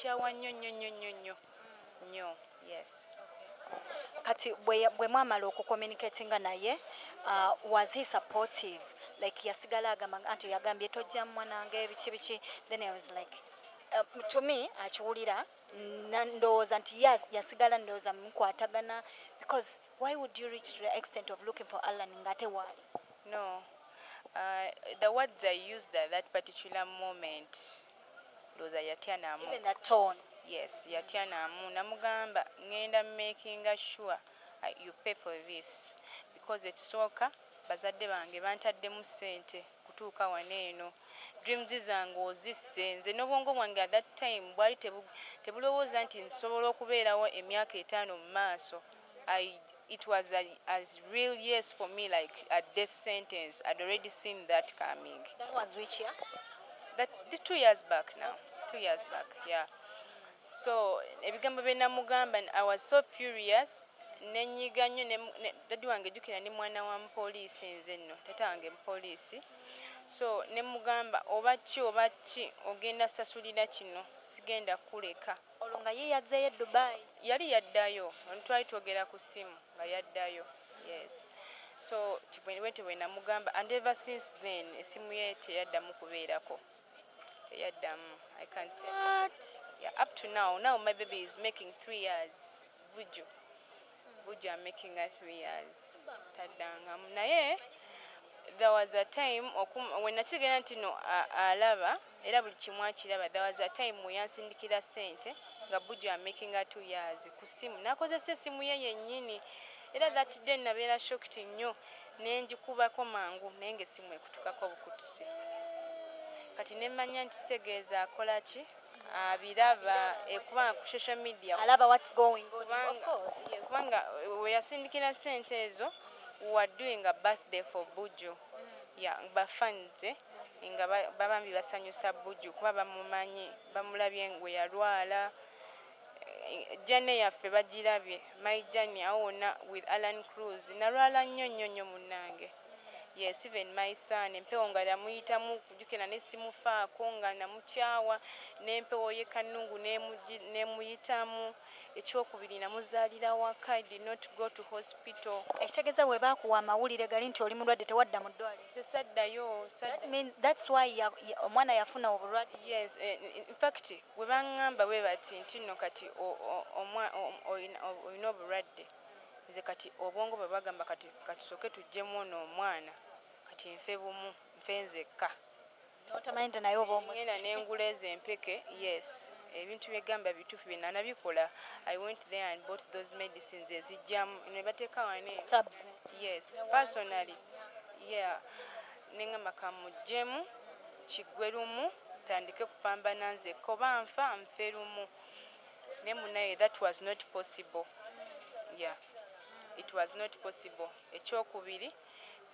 mukyawa nnyo. Yes. Kati bwe mwamala okucommunicatinga naye, was he supportive? Like yasigala agamba anti yagambye tojja mwanange biki. Then I was like, to me akiwulira ndowooza nti yes, yasigala ndowooza mukwatagana, because why would you reach to the extent of looking for Alan ngate wali? No. The words I used at that particular moment was yatya. Even the tone. Yes, yatya namu. Namugamba ngenda making sure you pay for this, because ekisooka bazadde bange bantaddemu ssente kutuuka waneeno. Dreams zange ozisse, nze n'obwongo bwange at that time bwali tebulowooza nti nsobola okubeerawo emyaka 5 mu maaso. It was a real yes for me, like a death sentence. I'd already seen that coming. That was which year? That 2 years back now. 2 years back, yeah. So ebigambo bye namugamba, I was so furious. Nenyiga nnyo daddy wange jjukira ne mwana wa mupoliisi nze nno, tata wange mupoliisi. So nemugamba oba ki ogenda sasulira kino, sigenda kuleka. Olonga ye yazzeeyo Dubai. Yali yaddayo, twali twogera ku ssimu nga yaddayo. Yes. So bwe namugamba, and ever since then essimu ye teyaddamu kubeerako. Teyaddamu. I can't tell. What? Yeah, up to now my baby is making 3 years. Buju I'm making her 3 years. Tadanga. Naye there was a time when nakigenda nti no alaba era buli kimu akiraba, there was a time we yansindikira ssente nga Buju I'm making her 2 years ku ssimu. Nakozesa essimu ye yennyini. Era that day nabeera shocked nnyo nenjikubako mangu naye ng'essimu ekutukako obukutusi. Kati nemmanya nti kitegeeza akola ki? Abiraba kubanga ku social media alaba what's going on, of course. Kubanga we yasindikira ssente ezo, we were doing a birthday for Buju. Yeah, bafanze nga babambi basanyusa Buju kuba bamumanyi, bamulabye ngwe yalwala. Jane yaffe bagirabye, my journey awona with Alan Cruz. Nalwala nnyo munnange. Yes, even my son, empewo nga yamuyitamu kujjukira nesimufaako nga namukyawa, n'empewo ye Kanungu nemuyitamu. Ekyokubiri namuzaalira waka, I did not go to hospital. Ekitegeeza bwe baakuwa amawulire gali nti oli mulwadde tewadda mu ddwaliro. Tesaddayo. That means that's why omwana yafuna obulwadde. Yes, in fact bwe baŋŋamba bwe bati nti nno kati olina obulwadde, nze kati obwongo bwe bagamba kati soke tujjemu ono omwana kati nfe bumu, nfe nzekka. Notamanyi nti naye oba omusi. Ngenda n'engula ezo empeke. Yes, ebintu byegamba bituufu bye nanabikola. I went there and bought those medicines ezijjamu ne bateeka wane. Tabs. Yes, personally. Yeah. Nengamba kamujjemu kiggwe lumu tandike kupambana nzekka oba nfe lumu. Ne munaye that was not possible. Yeah. It was not possible. Ekyokubiri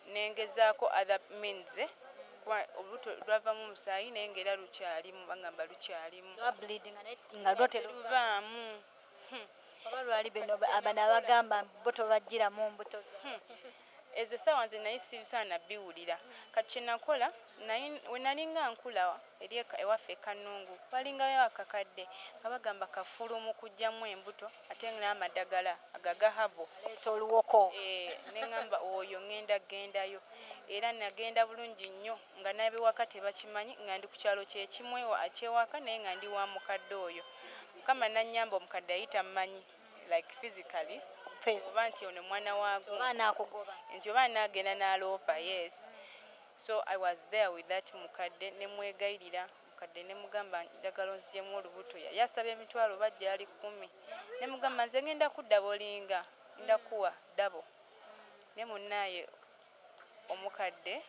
nengezaako other means olubuto lwavamu omusaayi naye ng'era lukyalimu, bagamba lukyalimu. Nga luvaamu. Oba lwali bino abana abagamba mbuto bagiramu mbuto za. Ezo ssaawa nze naye sibisaana biwulira. Kati kye nakola we nalinga nkula eri ewaffe e Kanungu, balingayo akakadde nga bagamba kafulumu kujjamu embuto ate n'amadagala agagahabo. Leeta oluwoko. Neŋŋamba oyo ŋŋenda gendayo. Era nagenda bulungi nnyo nga n'abewaka tebakimanyi nga ndi ku kyalo kyekimu ekyewaka naye nga ndi wa mukadde oyo. Mukama nannyamba omukadde ayita mmanyi like physically. Oba nti ono mwana waago. Nti oba naagenda n'aloopa. Yes. So I was there with that mukadde nemwegayirira. Mukadde nemugamba njagala onziggyemu olubuto. Yasaba emitwalo bajja ali 10. Nemugamba nze ngenda kudda bolinga. Ngenda kuwa dabo. Ne munnaye omukadde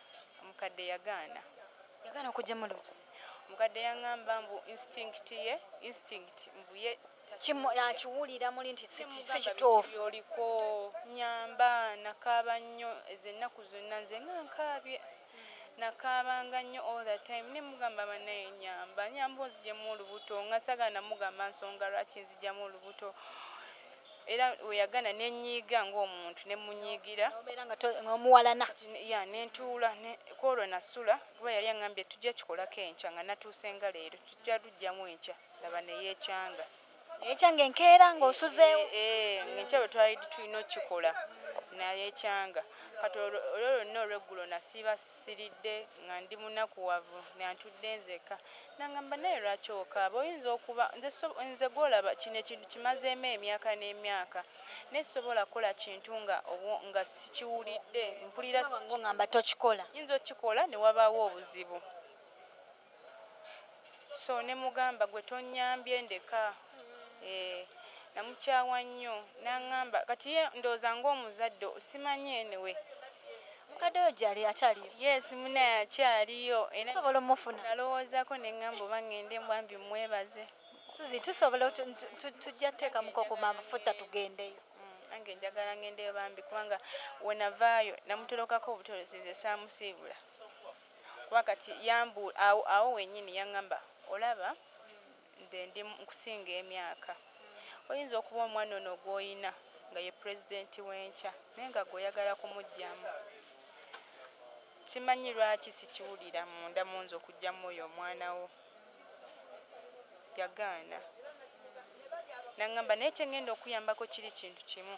yagaana. Yagaana okuggyemu olubuto. Omukadde yaŋŋamba mbu instinct mbuye akiwulira muli nti si kituufu. Oliko nyamba, nakaaba nnyo ezo ennaku zonna nze nga nkaabye. Nakaabanga nnyo all the time. Ne mugamba banaye nyamba onziggyemu olubuto. Nga sagala namugamba nsonga lwaki nzigyamu olubuto. Era we yagana nenyiiga ng'omuntu ne munyiigira. Obeera nga omuwalana. Ya nentuula kwolwo nasula kuba yali aŋŋambye tujja kikolako enkya nga natuuse nga leero tujja luggyamu enkya. laba ne yeekyanga ekyanga enkeera ng'osuzeewo ng'enkya bwe twali tulina okikola nayeekyanga kati olwo lwonna olweggulo nasiiba siridde nga ndi munakuwavu nantudde nzeka nangamba naye lwaki okaaba oyinza okuba nze gwolaba kino ekintu kimazeemu emyaka n'emyaka naye sisobola kukola kintu nga sikiwulidde mpulira ngamba tokikola yinza okikola ne wabaawo obuzibu so ne mugamba gwe tonnyambye ndeka namukyawa nnyo n'aŋŋamba kati ye ndowooza ng'omuzadde simanyi enewe mukadde oyo gyali akyaliyo yes muna akyaliyo era tusobola omufuna nalowoozaako ne ŋŋamba oba ŋŋende mbwambi mwebaze Suzi tusobola tujja teekamuko ku mafuta tugendeyo nange njagala ŋŋendeyo bambi kubanga wenavaayo namutolokako obutolosinze saamusiibula kuba kati yambu awo wennyini yaŋŋamba olaba nze ndi nkusinga emyaka oyinza okuba omwana ono gw'oyina nga ye pulezidenti w'enkya naye nga gw'oyagala kumugyamu kimanyi lwaki sikiwulira munda munze okuggyamu oyo omwana wo yagaana naŋŋamba naye kyengenda okuyambako kiri kintu kimu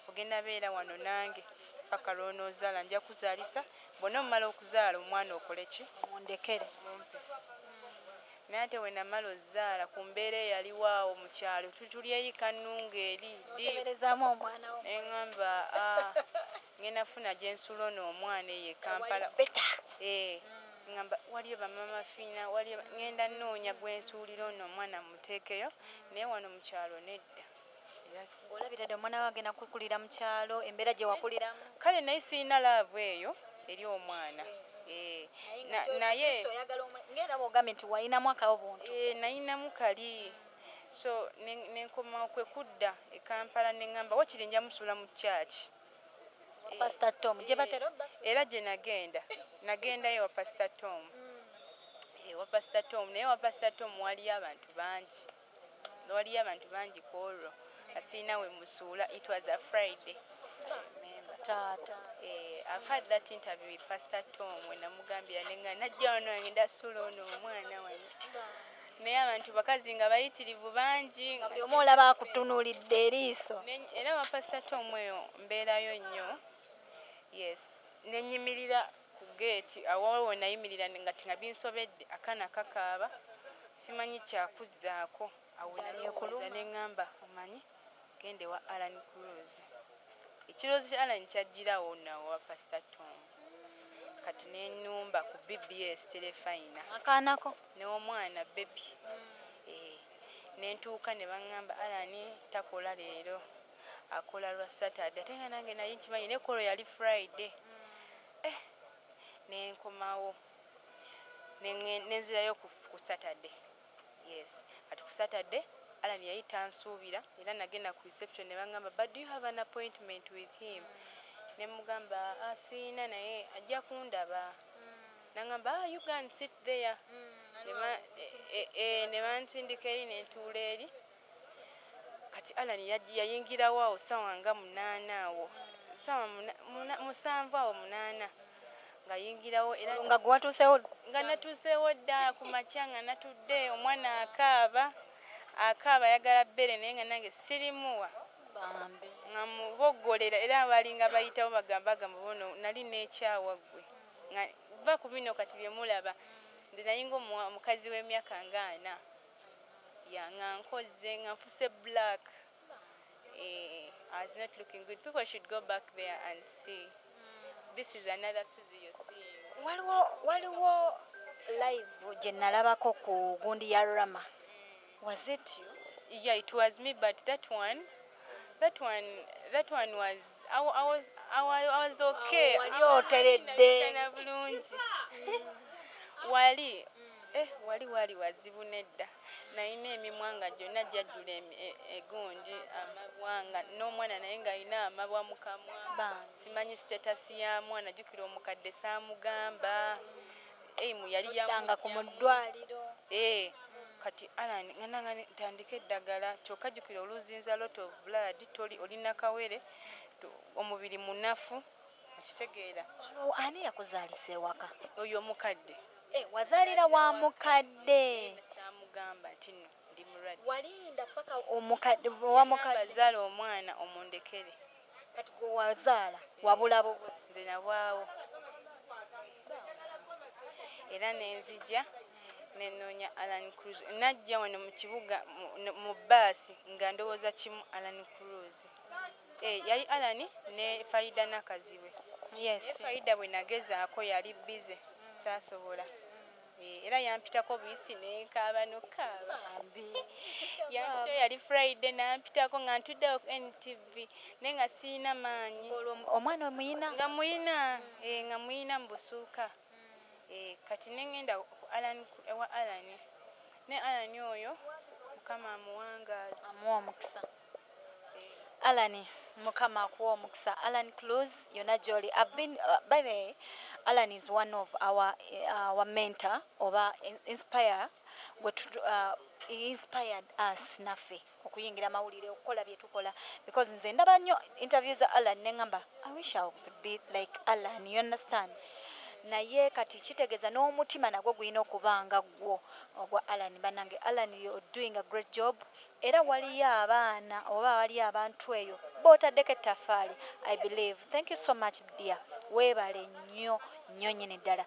ogenda beera wano nange paka lw'onoozaala nja kuzaalisa bwonna omumala okuzaala omwana okole ki mundekere naye ate we namala ozaala ku mbeera eyaliwo awo mu kyalo tutulyeyika nnunga eri teberezaamu omwana wo neŋŋamba ngenda funa gye nsula ono omwana eyo e Kampala ŋŋamba waliyo bamama fiina ŋŋenda nnoonya gwe nsuulira ono omwana muteekeyo naye wano mu kyalo nedda olabira dde omwana we agenda kukulira mu kyalo embeera gye wakuliramu kale naye sirina laavu eyo eri omwana naye ngera bw'ogambye nti walinamu akabuntu nayinamu kali so nenkomawo kwe kudda e Kampala neŋŋamba wakiri nja musula mu kyaki Pastor Tom gye batera era gye nagendayo wa Pastor Tom wa Pastor Tom naye wa Pastor Tom waliyo abantu bangi ku olwo asirina we musuula it was a Friday taata I've had that interview with Pastor Tom when namugambira nenga najja wano ngenda sula ono omwana wano naye abantu bakazi nga bayitirivu bangi buli omu olaba akutunuulidde eriiso era wa Pastor Tom eyo mbeerayo nnyo yes nenyimirira ku geeti awo wenayimirira nga binsobedde akaana kakaaba simanyi kyakuzzaako awo nalyokuluma neŋŋamba omanyi gende wa Alan Cruz ekiroozi kya Alan kyajjirawo nawo wa Pastor Tom kati nenumba ku BBS telefayina akaanako n'omwana bebi nentuuka ne baŋŋamba Alan takola leero akola lwa Saturday ate nga nange naye nkimanyi nekolo yali Friday nenkomawo nenzirayo ku Saturday yes kati ku Saturday Alan yali tansuubira era nagenda ku reception ne baŋŋamba but do you have an appointment with him nemugamba siina naye ajja kundaba naŋŋamba you can sit there ne bansindika eri nentuula eri kati Alan yayingirawo awo ssaawa nga 8 awo ssaawa 7 awo 8 ngayingirawo era nga gwatuusewo nga natuuseewo ddala ku makya nga natudde omwana akaaba ayagala bbere naye nga nange sirimuwa bambi nga muboggolera era balinga bayitawo bagamba bono nali n'ekyawa ggwe nga va ku bino kati bye mulaba nze nayinga omukazi w'emyaka nga 4 nga nkoze nga nfuse black I was not looking good. People should go back there and see. This is another Suzy you're seeing. Waliwo live gye nalabako ku gundi ya Rama. Was it you? Yeah, it was me, but that one was I was okay. Wali oteredde. Wali wazibu nedda. Nayina emimwa nga gyonna gyajjula egundi amabwanga n'omwana naye nga alina amabwa mu kamwa simanyi status ya mwana jjukira omukadde saamugamba mu yali yamudanga ku muddwaliro kati Alan nga ntandika eddagala kyokka jjukira oluzinza lot of blood olina kawere omubiri munafu okitegeera ani yakuzaalisa ewaka oyo omukadde wazaalira wa mukadde saamugamba nti ndi mulwadde walinda paka omukadde wamukadde bazaala omwana omundekere kati gwe wazaala wabula bubuzi nze nabwawo era nenzija nenoonya Alan Cruz najja wano mu kibuga mu bbaasi nga ndowooza kimu Alan Cruz yali Alan ne Faida Nakazibwe yes Faida bwe nagezaako yali bize saasobola era yampitako buyisi nenkaaba nokaaba yampita yali Friday nampitako nga ntuddewo ku NTV naye nga siina maanyi omwana omuyina nga muyina nga muyina mu busuuka kati nengenda ewa Alan ne Alan oyo mukama amuwangaaza amuwa omukisa Alan mukama akuwa omukisa Alan Cruz yonna gy'oli I've been by the way Alan is one of our mentor oba inspire he inspired us naffe okuyingira amawulire okukola bye tukola because nze ndaba nnyo interviews za Alan nengamba I wish I would be like Alan you understand naye kati kitegeeza n'omutima nagwo gulina okubanga gwo ogwa Alan banange Alan you're doing a great job era waliyo abaana oba waliyo abantu eyo bootaddeko ettaffaali I believe thank you so much dear weebale nnyo nnyo nnyini ddala